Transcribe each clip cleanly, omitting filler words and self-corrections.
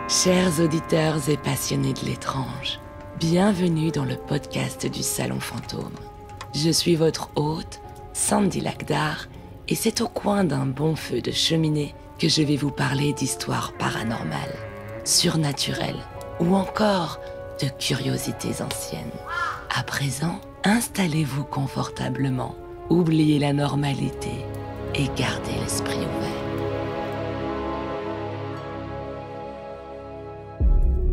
Chers auditeurs et passionnés de l'étrange, bienvenue dans le podcast du Salon Fantôme. Je suis votre hôte, Sandy Lakdar, et c'est au coin d'un bon feu de cheminée que je vais vous parler d'histoires paranormales, surnaturelles ou encore de curiosités anciennes. À présent, installez-vous confortablement, oubliez la normalité et gardez l'esprit ouvert.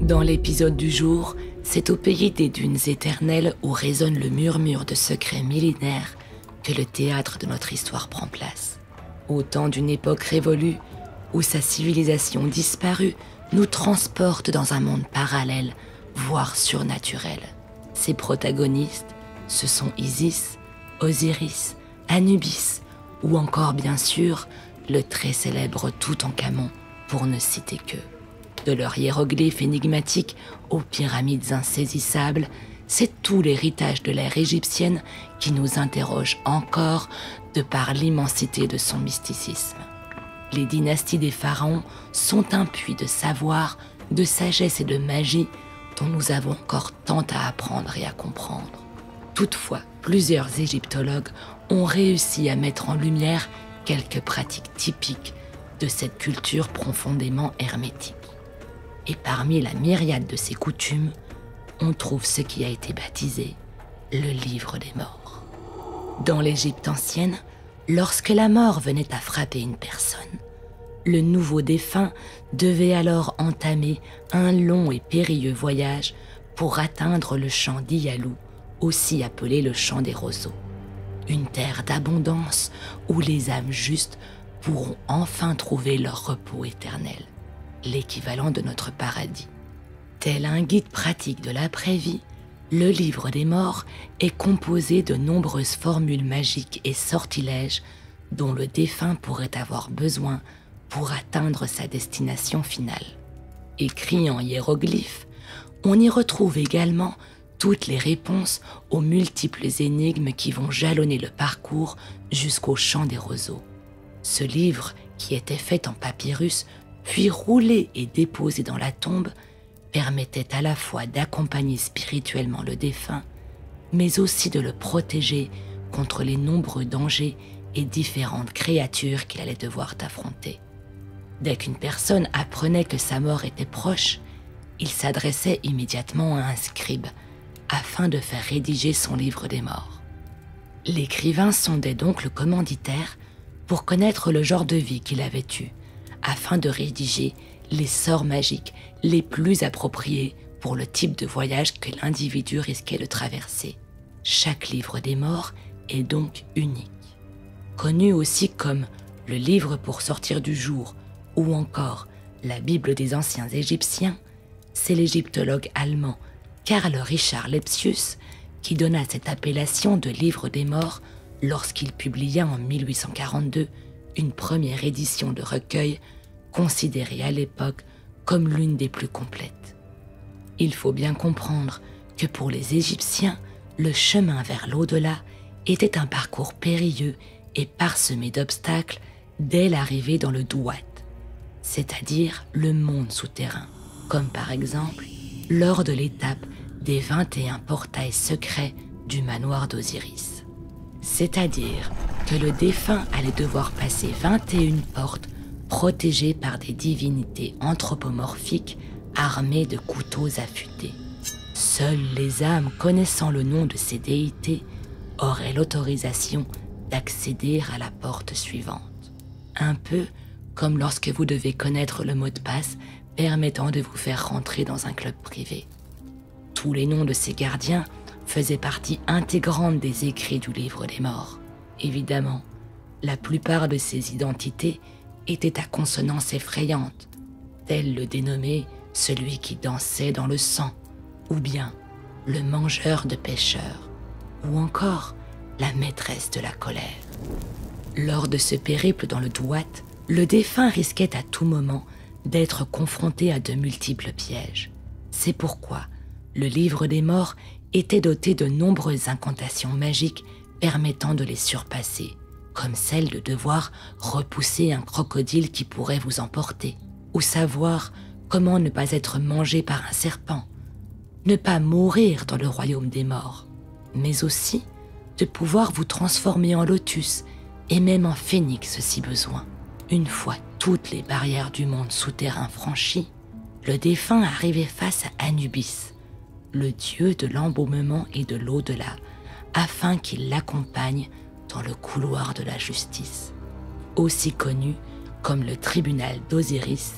Dans l'épisode du jour, c'est au pays des dunes éternelles où résonne le murmure de secrets millénaires que le théâtre de notre histoire prend place. Au temps d'une époque révolue, où sa civilisation disparue nous transporte dans un monde parallèle, voire surnaturel. Ses protagonistes, ce sont Isis, Osiris, Anubis, ou encore bien sûr, le très célèbre Toutankhamon, pour ne citer qu'eux. De leurs hiéroglyphes énigmatiques aux pyramides insaisissables, c'est tout l'héritage de l'ère égyptienne qui nous interroge encore de par l'immensité de son mysticisme. Les dynasties des pharaons sont un puits de savoir, de sagesse et de magie dont nous avons encore tant à apprendre et à comprendre. Toutefois, plusieurs égyptologues ont réussi à mettre en lumière quelques pratiques typiques de cette culture profondément hermétique. Et parmi la myriade de ces coutumes, on trouve ce qui a été baptisé le livre des morts. Dans l'Égypte ancienne, lorsque la mort venait à frapper une personne, le nouveau défunt devait alors entamer un long et périlleux voyage pour atteindre le champ d'Iyalou, aussi appelé le champ des roseaux. Une terre d'abondance où les âmes justes pourront enfin trouver leur repos éternel, l'équivalent de notre paradis. Tel un guide pratique de l'après-vie, le livre des morts est composé de nombreuses formules magiques et sortilèges dont le défunt pourrait avoir besoin pour atteindre sa destination finale. Écrit en hiéroglyphes, on y retrouve également toutes les réponses aux multiples énigmes qui vont jalonner le parcours jusqu'au champ des roseaux. Ce livre, qui était fait en papyrus, puis roulé et déposé dans la tombe, permettait à la fois d'accompagner spirituellement le défunt, mais aussi de le protéger contre les nombreux dangers et différentes créatures qu'il allait devoir affronter. Dès qu'une personne apprenait que sa mort était proche, il s'adressait immédiatement à un scribe afin de faire rédiger son livre des morts. L'écrivain sondait donc le commanditaire pour connaître le genre de vie qu'il avait eu, afin de rédiger les sorts magiques les plus appropriés pour le type de voyage que l'individu risquait de traverser. Chaque livre des morts est donc unique. Connu aussi comme le livre pour sortir du jour ou encore la Bible des anciens Égyptiens, c'est l'égyptologue allemand Karl Richard Lepsius qui donna cette appellation de livre des morts lorsqu'il publia en 1842 une première édition de recueil considérée à l'époque comme l'une des plus complètes. Il faut bien comprendre que pour les Égyptiens, le chemin vers l'au-delà était un parcours périlleux et parsemé d'obstacles dès l'arrivée dans le Douat, c'est-à-dire le monde souterrain, comme par exemple lors de l'étape des 21 portails secrets du manoir d'Osiris. C'est-à-dire que le défunt allait devoir passer 21 portes protégées par des divinités anthropomorphiques armées de couteaux affûtés. Seules les âmes connaissant le nom de ces déités auraient l'autorisation d'accéder à la porte suivante. Un peu comme lorsque vous devez connaître le mot de passe permettant de vous faire rentrer dans un club privé. Tous les noms de ces gardiens faisaient partie intégrante des écrits du livre des morts. Évidemment, la plupart de ces identités étaient à consonance effrayante, tel le dénommé celui qui dansait dans le sang, ou bien le mangeur de pêcheurs, ou encore la maîtresse de la colère. Lors de ce périple dans le Douat, le défunt risquait à tout moment d'être confronté à de multiples pièges. C'est pourquoi le livre des morts était doté de nombreuses incantations magiques permettant de les surpasser, comme celle de devoir repousser un crocodile qui pourrait vous emporter, ou savoir Comment ne pas être mangé par un serpent? Ne pas mourir dans le royaume des morts, mais aussi de pouvoir vous transformer en lotus et même en phénix si besoin. Une fois toutes les barrières du monde souterrain franchies, le défunt arrivait face à Anubis, le dieu de l'embaumement et de l'au-delà, afin qu'il l'accompagne dans le couloir de la justice, aussi connu comme le tribunal d'Osiris,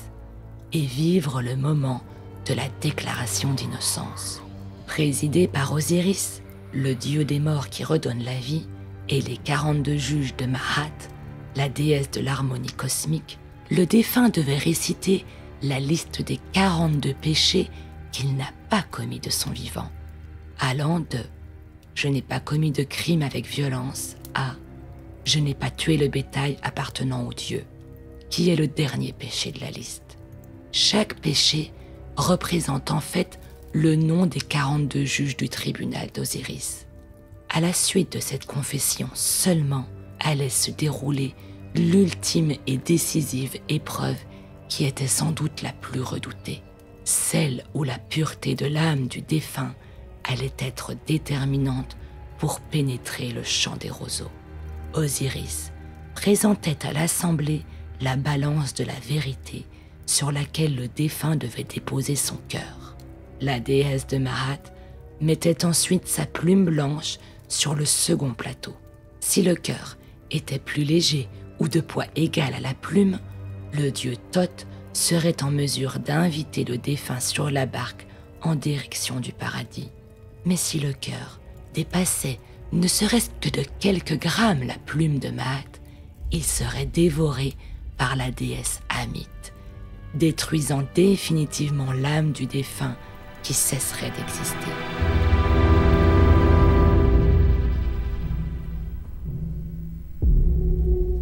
et vivre le moment de la déclaration d'innocence. Présidé par Osiris, le dieu des morts qui redonne la vie, et les 42 juges de Mahat, la déesse de l'harmonie cosmique, le défunt devait réciter la liste des 42 péchés qu'il n'a pas commis de son vivant, allant de « Je n'ai pas commis de crime avec violence » à « Je n'ai pas tué le bétail appartenant aux dieux », qui est le dernier péché de la liste. Chaque péché représente en fait le nom des 42 juges du tribunal d'Osiris. À la suite de cette confession seulement allait se dérouler l'ultime et décisive épreuve qui était sans doute la plus redoutée, celle où la pureté de l'âme du défunt allait être déterminante pour pénétrer le champ des roseaux. Osiris présentait à l'assemblée la balance de la vérité sur laquelle le défunt devait déposer son cœur. La déesse de Mahat mettait ensuite sa plume blanche sur le second plateau. Si le cœur était plus léger ou de poids égal à la plume, le dieu Thoth serait en mesure d'inviter le défunt sur la barque en direction du paradis. Mais si le cœur dépassait ne serait-ce que de quelques grammes la plume de Mahat, il serait dévoré par la déesse Amit, détruisant définitivement l'âme du défunt qui cesserait d'exister.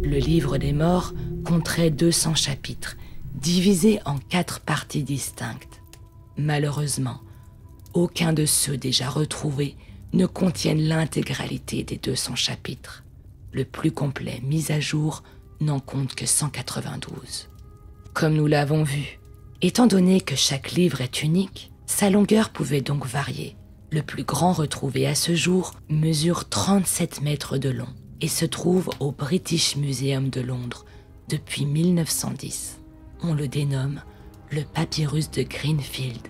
Le livre des morts compterait 200 chapitres, divisés en 4 parties distinctes. Malheureusement, aucun de ceux déjà retrouvés ne contiennent l'intégralité des 200 chapitres. Le plus complet mis à jour n'en compte que 192. Comme nous l'avons vu, étant donné que chaque livre est unique, sa longueur pouvait donc varier. Le plus grand retrouvé à ce jour mesure 37 mètres de long et se trouve au British Museum de Londres depuis 1910. On le dénomme le papyrus de Greenfield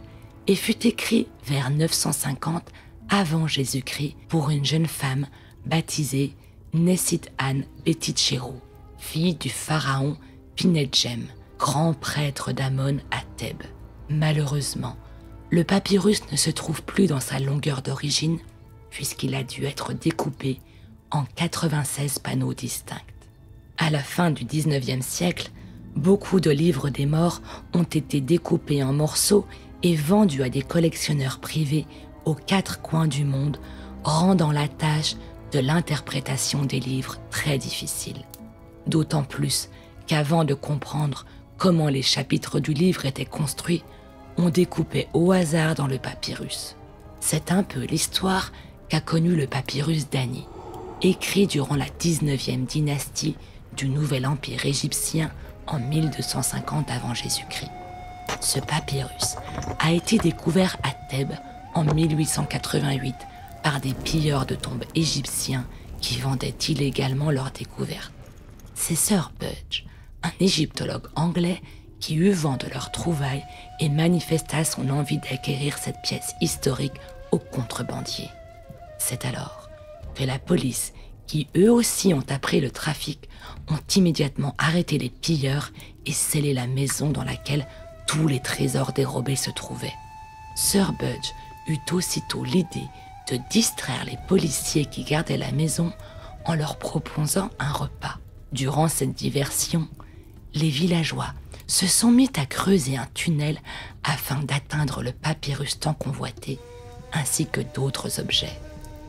et fut écrit vers 950 avant Jésus-Christ pour une jeune femme baptisée Nessit-An Betitcheru, fille du pharaon Pinedjem, grand prêtre d'Amon à Thèbes. Malheureusement, le papyrus ne se trouve plus dans sa longueur d'origine puisqu'il a dû être découpé en 96 panneaux distincts. À la fin du 19e siècle, beaucoup de livres des morts ont été découpés en morceaux et vendus à des collectionneurs privés aux 4 coins du monde, rendant la tâche de l'interprétation des livres très difficile. D'autant plus qu'avant de comprendre comment les chapitres du livre étaient construits, on découpait au hasard dans le papyrus. C'est un peu l'histoire qu'a connue le papyrus d'Ani, écrit durant la 19e dynastie du Nouvel Empire égyptien en 1250 avant Jésus-Christ. Ce papyrus a été découvert à Thèbes en 1888 par des pilleurs de tombes égyptiens qui vendaient illégalement leurs découvertes. C'est Sir Budge, un égyptologue anglais, qui eut vent de leurs trouvailles et manifesta son envie d'acquérir cette pièce historique aux contrebandiers. C'est alors que la police, qui eux aussi ont appris le trafic, ont immédiatement arrêté les pilleurs et scellé la maison dans laquelle tous les trésors dérobés se trouvaient. Sir Budge eut aussitôt l'idée de distraire les policiers qui gardaient la maison en leur proposant un repas. Durant cette diversion, les villageois se sont mis à creuser un tunnel afin d'atteindre le papyrus tant convoité, ainsi que d'autres objets.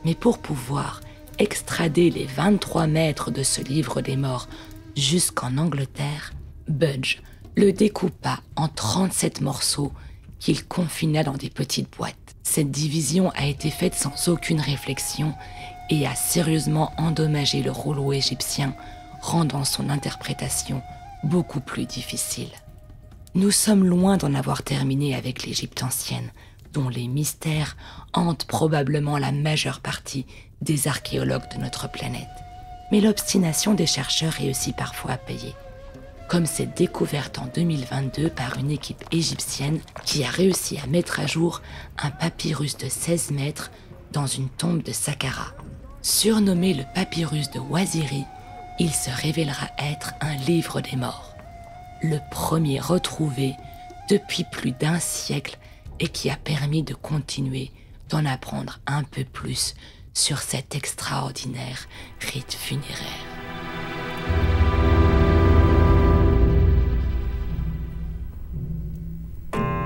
Mais pour pouvoir extrader les 23 mètres de ce livre des morts jusqu'en Angleterre, Budge le découpa en 37 morceaux qu'il confina dans des petites boîtes. Cette division a été faite sans aucune réflexion et a sérieusement endommagé le rouleau égyptien, rendant son interprétation beaucoup plus difficile. Nous sommes loin d'en avoir terminé avec l'Égypte ancienne, dont les mystères hantent probablement la majeure partie des archéologues de notre planète. Mais l'obstination des chercheurs réussit parfois à payer. Comme cette découverte en 2022 par une équipe égyptienne qui a réussi à mettre à jour un papyrus de 16 mètres dans une tombe de Saqqara. Surnommé le papyrus de Waziri, il se révélera être un livre des morts. Le premier retrouvé depuis plus d'1 siècle et qui a permis de continuer d'en apprendre un peu plus sur cet extraordinaire rite funéraire.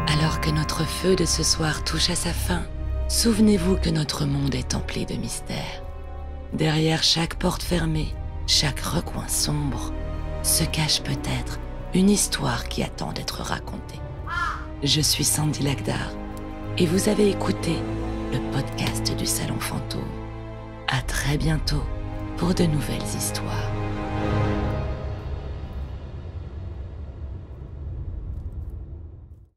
Alors que notre feu de ce soir touche à sa fin, souvenez-vous que notre monde est empli de mystères. Derrière chaque porte fermée, chaque recoin sombre, se cache peut-être une histoire qui attend d'être racontée. Je suis Sandy Lagdar et vous avez écouté le podcast du Salon Fantôme. À très bientôt pour de nouvelles histoires.